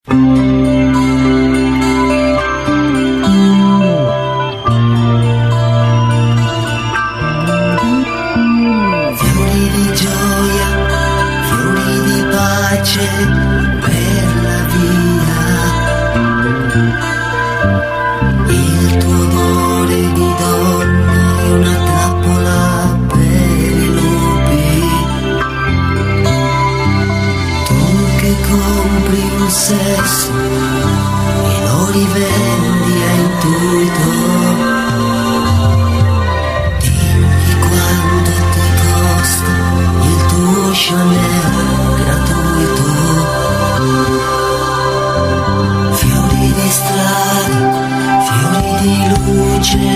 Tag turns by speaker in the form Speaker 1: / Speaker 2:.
Speaker 1: Fiori di gioia, fiori di pace per la via. Il tuo odore di donna è una trappola per i lupi. Tu che compri un sesso e lo rivendi a intuito. Dimmi quanto ti costa il tuo Chanel gratuito. Fiori di strada, fiori di luce